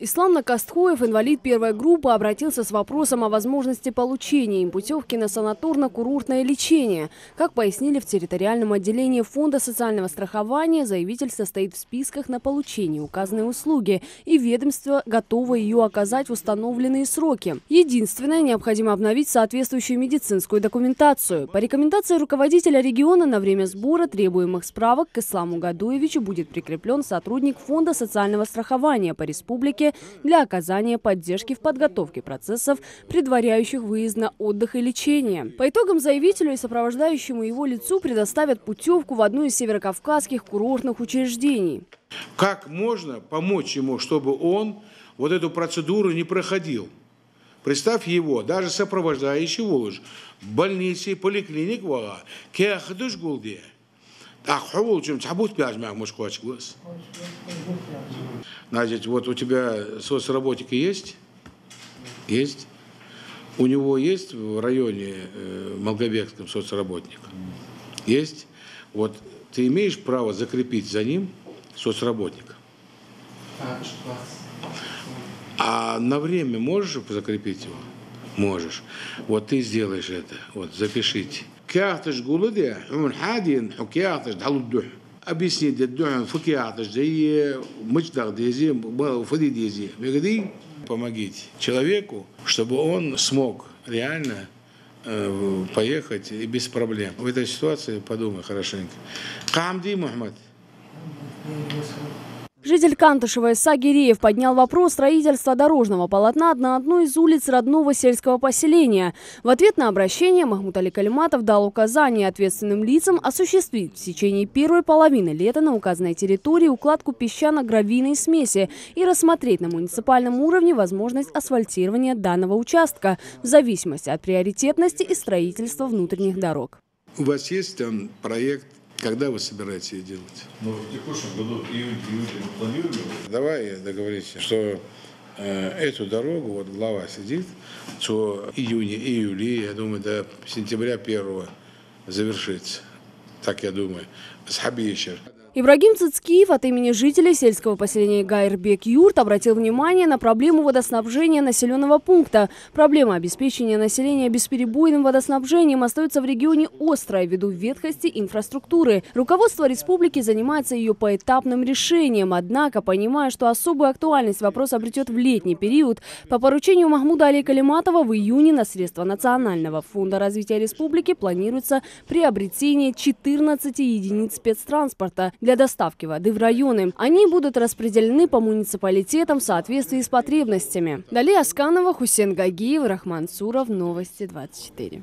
Ислам Накастхоев, инвалид первой группы, обратился с вопросом о возможности получения им путевки на санаторно-курортное лечение. Как пояснили в территориальном отделении Фонда социального страхования, заявитель состоит в списках на получение указанной услуги, и ведомство готово ее оказать в установленные сроки. Единственное, необходимо обновить соответствующую медицинскую документацию. По рекомендации руководителя региона на время сбора требуемых справок к Исламу Гадуевичу будет прикреплен сотрудник Фонда социального страхования по республике для оказания поддержки в подготовке процессов, предваряющих выезд на отдых и лечение. По итогам заявителю и сопровождающему его лицу предоставят путевку в одну из северокавказских курортных учреждений. Как можно помочь ему, чтобы он вот эту процедуру не проходил? Представь его, даже сопровождающий Волож, в больнице, поликлиник, Значит, вот у тебя соцработник есть? Есть. У него есть в районе Малгобекском соцработник? Есть. Вот ты имеешь право закрепить за ним соцработника? А на время можешь закрепить его? Можешь. Вот ты сделаешь это. Вот, запишите. Объяснить, помогите человеку, чтобы он смог реально поехать и без проблем. В этой ситуации подумай хорошенько. Камди Мухаммад. Житель Кантышева Иса Гиреев поднял вопрос строительства дорожного полотна на одной из улиц родного сельского поселения. В ответ на обращение Махмуд Али Калиматов дал указание ответственным лицам осуществить в течение первой половины лета на указанной территории укладку песчано-гравийной смеси и рассмотреть на муниципальном уровне возможность асфальтирования данного участка в зависимости от приоритетности и строительства внутренних дорог. У вас есть там проект? Когда вы собираетесь ее делать? Ну, в текущем году июль мы планируем. Давай договоримся, что эту дорогу, вот глава сидит, что июля, я думаю, до сентября 1-го завершится. Так я думаю. Схабиещер. Ибрагим Цицкиев от имени жителей сельского поселения Гайрбек-Юрт обратил внимание на проблему водоснабжения населенного пункта. Проблема обеспечения населения бесперебойным водоснабжением остается в регионе острой ввиду ветхости инфраструктуры. Руководство республики занимается ее поэтапным решением. Однако, понимая, что особую актуальность вопрос обретет в летний период, по поручению Махмуда Али Калиматова в июне на средства Национального фонда развития республики планируется приобретение 14 единиц спецтранспорта для доставки воды в районы. Они будут распределены по муниципалитетам в соответствии с потребностями. Далее Асканова, Хусен Гагиев, Рахман Суров, Новости 24.